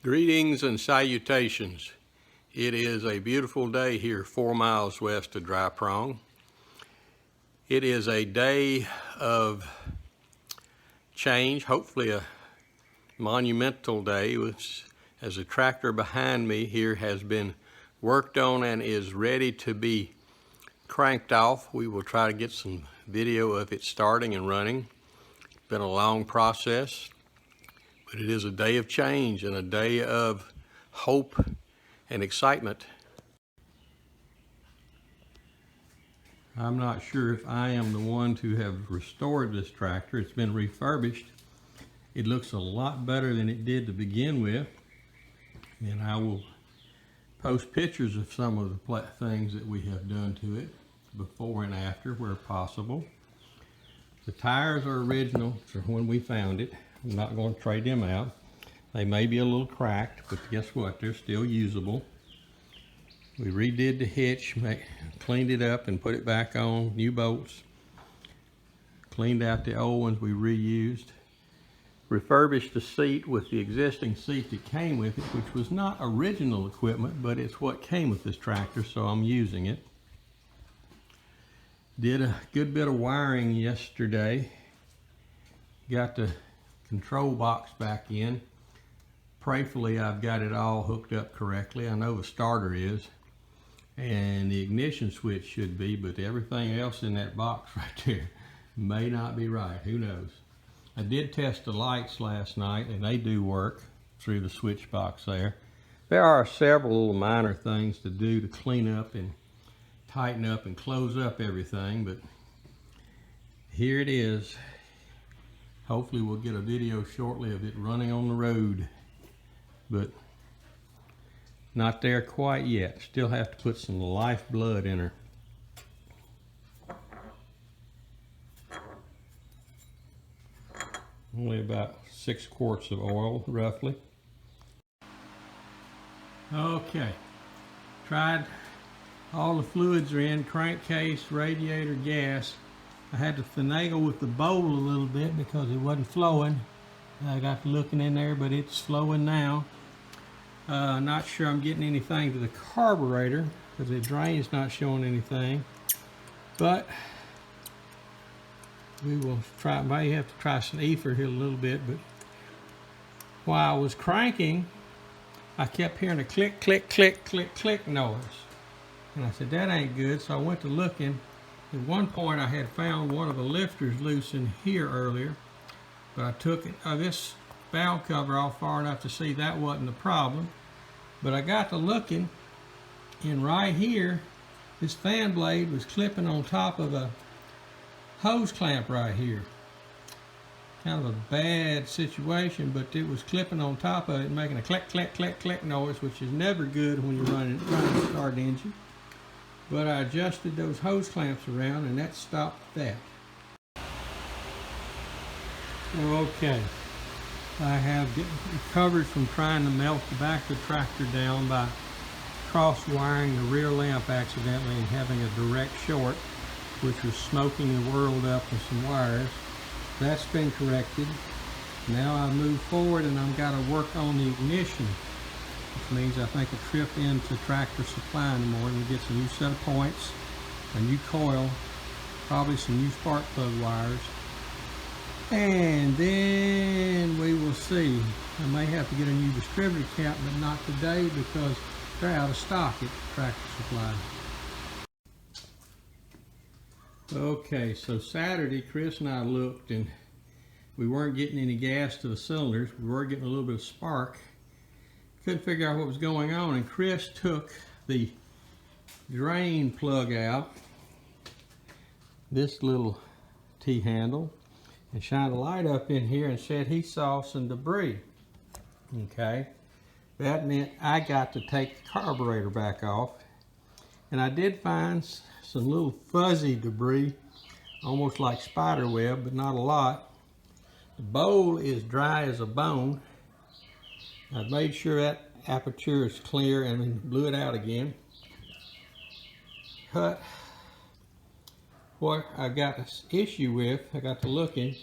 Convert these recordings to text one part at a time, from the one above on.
Greetings and salutations. It is a beautiful day here 4 miles west of Dry Prong. It is a day of change, hopefully a monumental day, which, as the tractor behind me here has been worked on and is ready to be cranked off. We will try to get some video of it starting and running. It's been a long process. But it is a day of change and a day of hope and excitement. I'm not sure if I am the one to have restored this tractor. It's been refurbished. It looks a lot better than it did to begin with. And I will post pictures of some of the things that we have done to it before and after where possible. The tires are original from when we found it. I'm not going to trade them out. They may be a little cracked, but guess what? They're still usable. We redid the hitch, cleaned it up and put it back on, new bolts. Cleaned out the old ones we reused. Refurbished the seat with the existing seat that came with it, which was not original equipment, but it's what came with this tractor, so I'm using it. Did a good bit of wiring yesterday. Got the control box back in. Prayerfully, I've got it all hooked up correctly. I know the starter is, and the ignition switch should be, but everything else in that box right there may not be right. Who knows? I did test the lights last night, and they do work through the switch box there. There are several little minor things to do to clean up and tighten up and close up everything, but here it is. Hopefully we'll get a video shortly of it running on the road, but not there quite yet. Still have to put some lifeblood in her. Only about 6 quarts of oil, roughly. Okay, tried all the fluids are in, crankcase, radiator, gas. I had to finagle with the bowl a little bit because it wasn't flowing. I got looking in there, but it's flowing now. Not sure I'm getting anything to the carburetor because the drain's not showing anything. But we will try, may have to try some ether here a little bit. But while I was cranking, I kept hearing a click, click, click, click, click noise. And I said, that ain't good, so I went to looking. At one point I had found one of the lifters loose in here earlier, but I took this valve cover off far enough to see that wasn't the problem. But I got to looking, and right here, this fan blade was clipping on top of a hose clamp right here. Kind of a bad situation, but it was clipping on top of it, making a click, click, click, click noise, which is never good when you're trying to start an engine. But I adjusted those hose clamps around and that stopped that. Okay, I have recovered from trying to melt the back of the tractor down by cross wiring the rear lamp accidentally and having a direct short, which was smoking the world up with some wires. That's been corrected. Now I move forward and I've got to work on the ignition, which means I think a trip into Tractor Supply in the morning to get some new set of points, a new coil, probably some new spark plug wires, and then we will see. I may have to get a new distributor cap, but not today because they're out of stock at Tractor Supply. Okay, so Saturday Chris and I looked and we weren't getting any gas to the cylinders. We were getting a little bit of spark. Couldn't figure out what was going on, and Chris took the drain plug out, this little T-handle, and shined a light up in here and said he saw some debris. Okay, that meant I got to take the carburetor back off, and I did find some little fuzzy debris, almost like spider web, but not a lot. The bowl is dry as a bone. I've made sure that aperture is clear and then blew it out again. But what I got an issue with, I got to looking,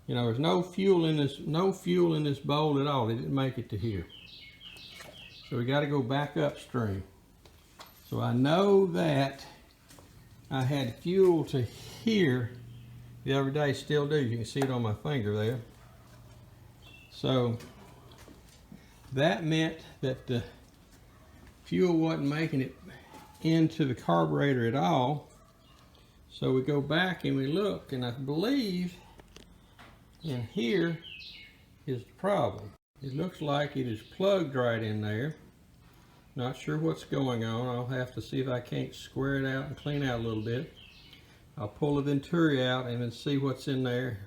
You know, there's no fuel in this bowl at all. It didn't make it to here. So we got to go back upstream. So I know that I had fuel to here the other day, still do. You can see it on my finger there. So that meant that the fuel wasn't making it into the carburetor at all. So we go back and we look, and I believe in here is the problem. It looks like it is plugged right in there. Not sure what's going on. I'll have to see if I can't square it out and clean out a little bit. I'll pull the venturi out and then see what's in there.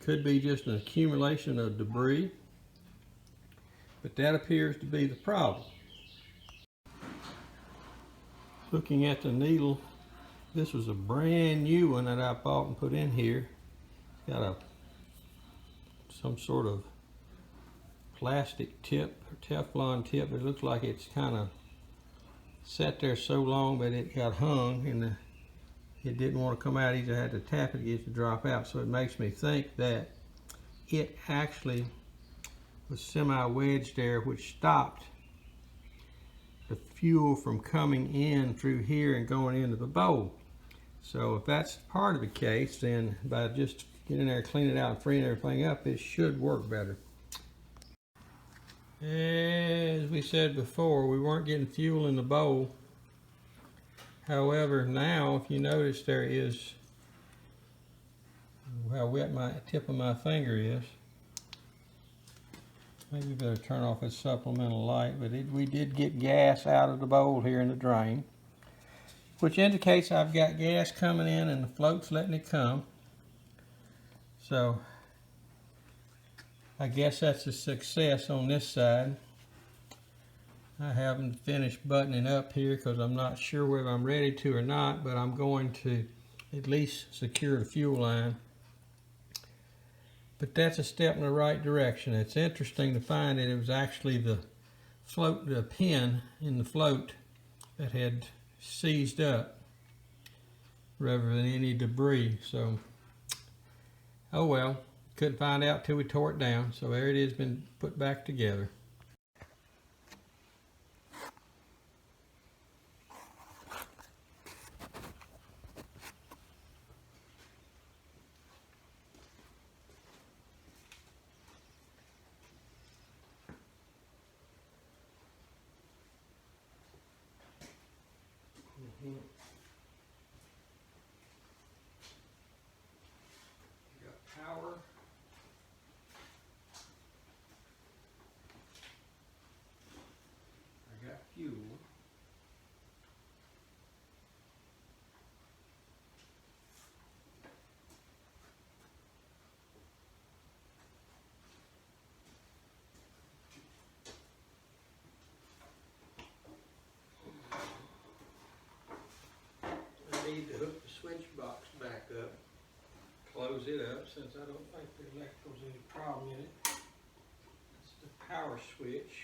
Could be just an accumulation of debris, but that appears to be the problem. Looking at the needle, this was a brand new one that I bought and put in here. It's got some sort of plastic tip or Teflon tip. It looks like it's kind of sat there so long that it got hung and it didn't want to come out. Either had to tap it to get it to drop out. So it makes me think that it actually was semi-wedged there, which stopped the fuel from coming in through here and going into the bowl. So if that's part of the case, then by just getting there, cleaning it out and freeing everything up, it should work better. As we said before, we weren't getting fuel in the bowl. However, now if you notice, there is how wet my tip of my finger is. Maybe better turn off this supplemental light, but we did get gas out of the bowl here in the drain, which indicates I've got gas coming in and the float's letting it come. So I guess that's a success on this side. I haven't finished buttoning up here because I'm not sure whether I'm ready to or not, but I'm going to at least secure the fuel line. But that's a step in the right direction. It's interesting to find that it was actually the pin in the float that had seized up rather than any debris. So, oh well. Couldn't find out till we tore it down, so there it is, been put back together. Got power. Fuel. I need to hook the switch box back up, close it up since I don't think the electrical's any problem in it. It's the power switch.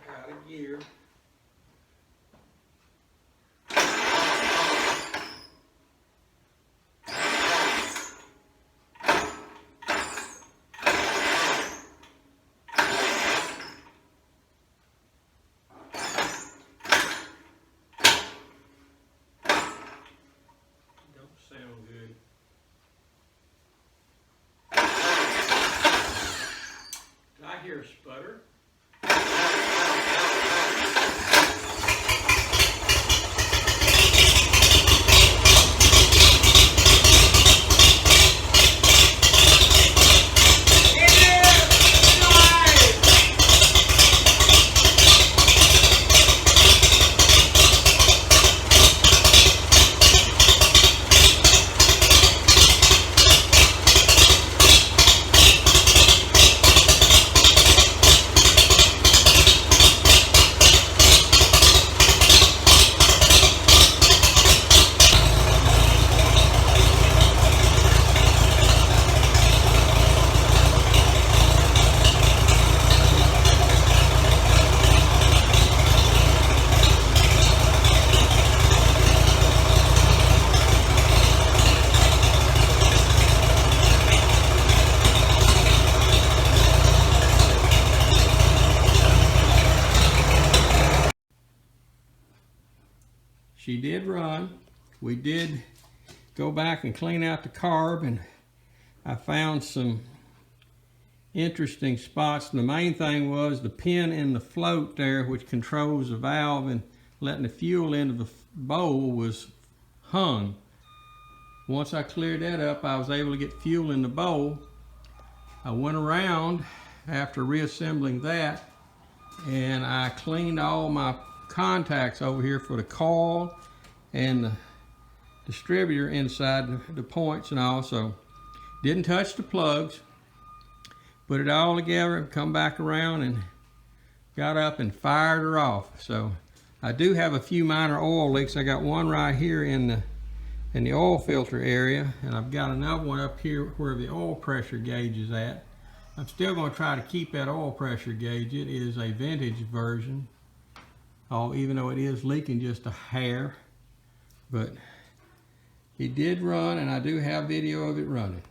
Out of gear. Don't sound good. Did I hear a sputter? she did run. We did go back and clean out the carb, and I found some interesting spots. The main thing was the pin in the float there, which controls the valve and letting the fuel into the bowl, was hung. Once I cleared that up, I was able to get fuel in the bowl. I went around after reassembling that, and I cleaned all my contacts over here for the coil and the distributor inside the points and all. So didn't touch the plugs, put it all together, come back around and got up and fired her off. So I do have a few minor oil leaks. I got one right here in the oil filter area, and I've got another one up here where the oil pressure gauge is at. I'm still going to try to keep that oil pressure gauge. It is a vintage version, even though it is leaking just a hair. But it did run, and I do have video of it running.